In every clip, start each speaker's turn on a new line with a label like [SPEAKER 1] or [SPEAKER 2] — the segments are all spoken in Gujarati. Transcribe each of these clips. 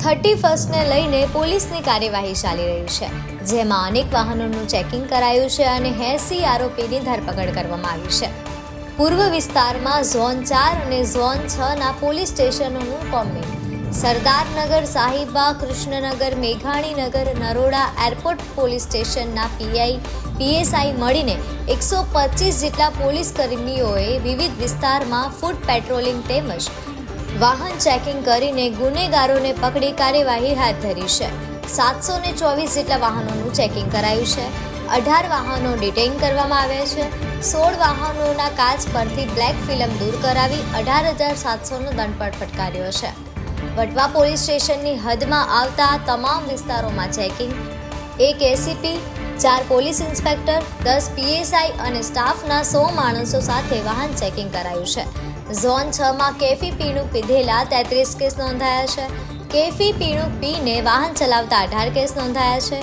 [SPEAKER 1] 31ને લઈને પોલીસની કાર્યવાહી ચાલી રહી છે, જેમાં અનેક વાહનોનું ચેકિંગ કરાયું છે અને 80 આરોપીની ધરપકડ કરવામાં આવી છે. પૂર્વ વિસ્તારમાં ઝોન 4 અને ઝોન 6ના પોલીસ સ્ટેશનોનું combing. Sardarnagar, Shahibaug, Krishnanagar, Meghaninagar, Naroda airport police સ્ટેશનના પીઆઈ, પીએસઆઈ મળીને 125 જેટલા પોલીસ કર્મીઓએ વિવિધ વિસ્તારમાં ફૂટ પેટ્રોલિંગ તેમજ વાહન ચેકિંગ કરીને ગુનેગારોને પકડી કાર્યવાહી હાથ ધરી છે. 724 જેટલા વાહનોનું ચેકિંગ કરાયું છે. 18 વાહનો ડિટેઇન કરવામાં આવ્યા છે. 16 વાહનોના કાચ પરથી બ્લેક ફિલ્મ દૂર કરાવી 18,700નો દંડ પણ ફટકાર્યો છે. વટવા પોલીસ સ્ટેશનની હદમાં આવતા તમામ વિસ્તારોમાં checking. 1 ACP, 4 police inspector, 10 PSI અને સ્ટાફના 100 માણસો સાથે વાહન ચેકિંગ કરાયું છે. ઝોન 6માં કેફી પીણું પીધેલા 33 કેસ નોંધાયા છે. કેફી પીણું પીને વાહન ચલાવતા 18 કેસ નોંધાયા છે.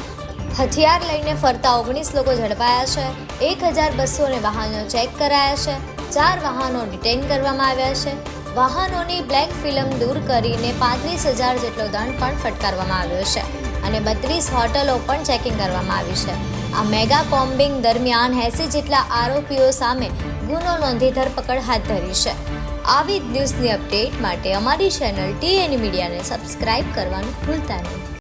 [SPEAKER 1] હથિયાર લઈને ફરતા 19 લોકો ઝડપાયા છે. 1,200 વાહનો ચેક કરાયા છે. 4 વાહનો ડિટેઇન કરવામાં આવ્યા છે. વાહનોની બ્લેક ફિલ્મ દૂર કરીને 35,000 જેટલો દંડ પણ ફટકારવામાં આવ્યો છે અને 32 હોટલો પણ ચેકિંગ કરવામાં આવી છે. આ મેગા કોમ્બિંગ દરમિયાન 80 જેટલા આરોપીઓ સામે ગુનો નોંધી ધરપકડ હાથ ધરી છે. આવી જ ન્યૂઝની અપડેટ માટે અમારી ચેનલ TN મીડિયાને સબસ્ક્રાઇબ કરવાનું ભૂલતા નહીં.